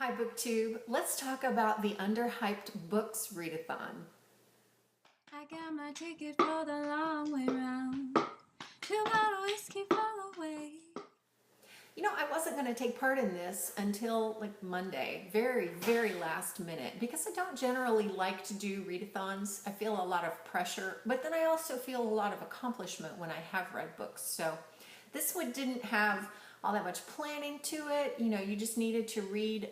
Hi BookTube, let's talk about the Underhyped Books Readathon. I got my ticket for the long way round. 2 bottle whiskey for the way. You know, I wasn't going to take part in this until like Monday, very last minute, because I don't generally like to do readathons. I feel a lot of pressure, but then I also feel a lot of accomplishment when I have read books. So this one didn't have all that much planning to it. You know, you just needed to read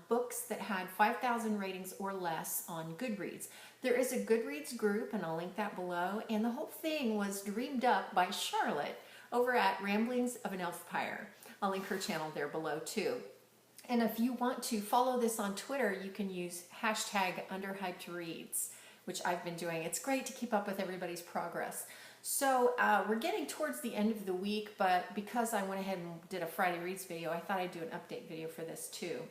books that had 5,000 ratings or less on Goodreads. There is a Goodreads group, and I'll link that below, and the whole thing was dreamed up by Charlotte over at Ramblings of an Elfpire. I'll link her channel there below too. And if you want to follow this on Twitter, you can use hashtag underhypedreads, which I've been doing. It's great to keep up with everybody's progress. So we're getting towards the end of the week, but because I went ahead and did a Friday Reads video, I thought I'd do an update video for this too.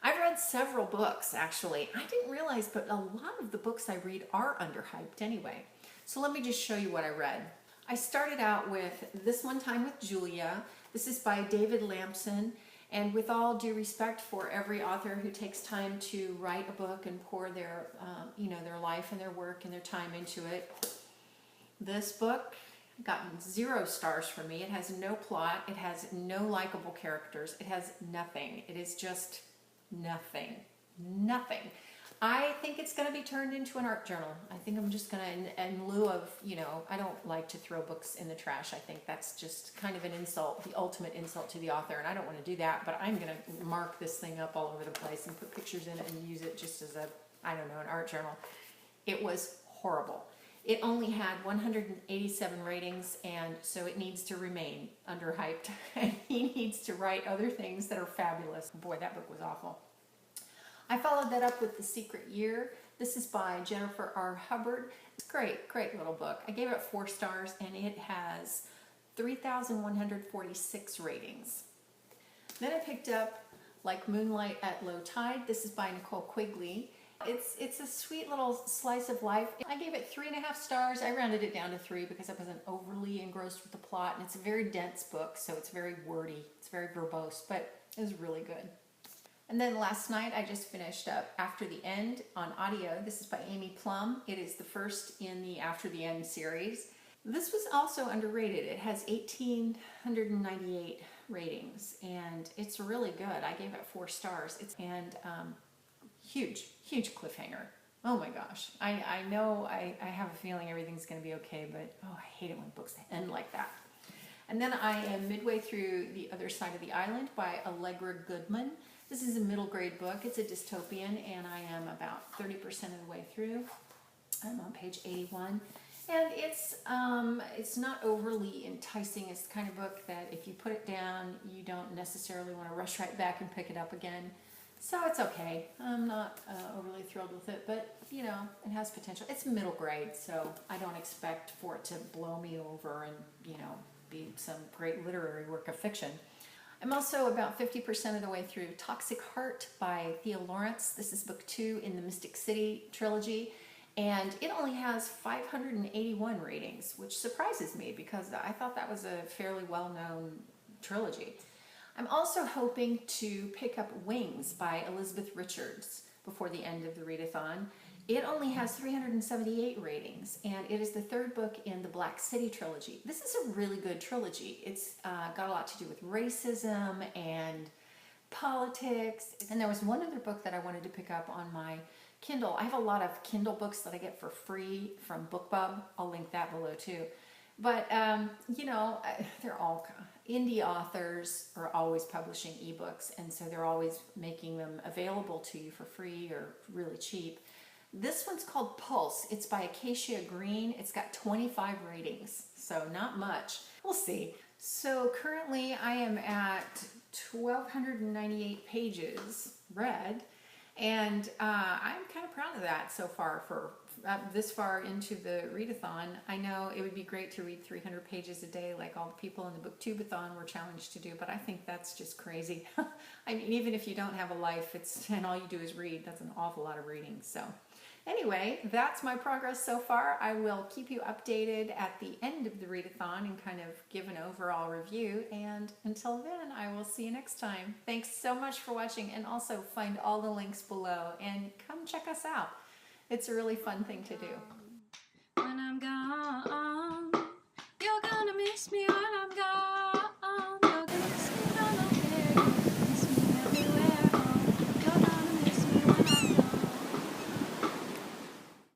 I've read several books actually. I didn't realize, but a lot of the books I read are underhyped anyway. So let me just show you what I read. I started out with This One Time with Julia. This is by David Lampson, and with all due respect for every author who takes time to write a book and pour their, their life and their work and their time into it, this book got 0 stars from me. It has no plot. It has no likable characters. It has nothing. It is just nothing. Nothing. I think it's going to be turned into an art journal. I think I'm just going to, in lieu of, I don't like to throw books in the trash. I think that's just kind of an insult, the ultimate insult to the author, and I don't want to do that, but I'm going to mark this thing up all over the place and put pictures in it and use it just as an art journal. It was horrible. It only had 187 ratings, and so it needs to remain underhyped. And he needs to write other things that are fabulous. Boy, that book was awful. I followed that up with The Secret Year. This is by Jennifer R. Hubbard. It's a great little book. I gave it 4 stars, and it has 3,146 ratings. Then I picked up Like Moonlight at Low Tide. This is by Nicole Quigley. It's a sweet little slice of life. I gave it 3.5 stars. I rounded it down to 3 because I wasn't overly engrossed with the plot, and it's a very dense book, so it's very wordy. It's very verbose, but it was really good. And then last night I just finished up After the End on audio. This is by Amy Plum. It is the first in the After the End series. This was also underrated. It has 1,898 ratings, and it's really good. I gave it 4 stars. Huge cliffhanger. Oh my gosh. I know I have a feeling everything's going to be okay, but I hate it when books end like that. And then I am midway through The Other Side of the Island by Allegra Goodman. This is a middle grade book. It's a dystopian, and I am about 30% of the way through. I'm on page 81. And it's not overly enticing. It's the kind of book that if you put it down, you don't necessarily want to rush right back and pick it up again. So it's okay. I'm not overly thrilled with it, but it has potential. It's middle grade, so I don't expect for it to blow me over and be some great literary work of fiction. I'm also about 50% of the way through Toxic Heart by Theo. This is book 2 in the Mystic City trilogy, and it only has 581 ratings, which surprises me because I thought that was a fairly well-known trilogy. I'm also hoping to pick up Wings by Elizabeth Richards before the end of the readathon. It only has 378 ratings, and it is the 3rd book in the Black City trilogy. This is a really good trilogy. It's got a lot to do with racism and politics. And there was one other book that I wanted to pick up on my Kindle. I have a lot of Kindle books that I get for free from BookBub. I'll link that below too. But, they're all indie authors are always publishing ebooks, and so they're always making them available to you for free or really cheap. This one's called Pulse. It's by Acacia Green. It's got 25 ratings, so not much. We'll see. So currently I am at 1,298 pages read, and I'm kind of proud of that so far for this far into the readathon. I know it would be great to read 300 pages a day like all the people in the BookTubeathon were challenged to do, but I think that's just crazy. I mean, even if you don't have a life and all you do is read, that's an awful lot of reading. So Anyway, that's my progress so far. I will keep you updated at the end of the readathon and kind of give an overall review. And until then, I will see you next time. Thanks so much for watching, and also find all the links below and come check us out. It's a really fun thing to do. When I'm gone, you're gonna miss me.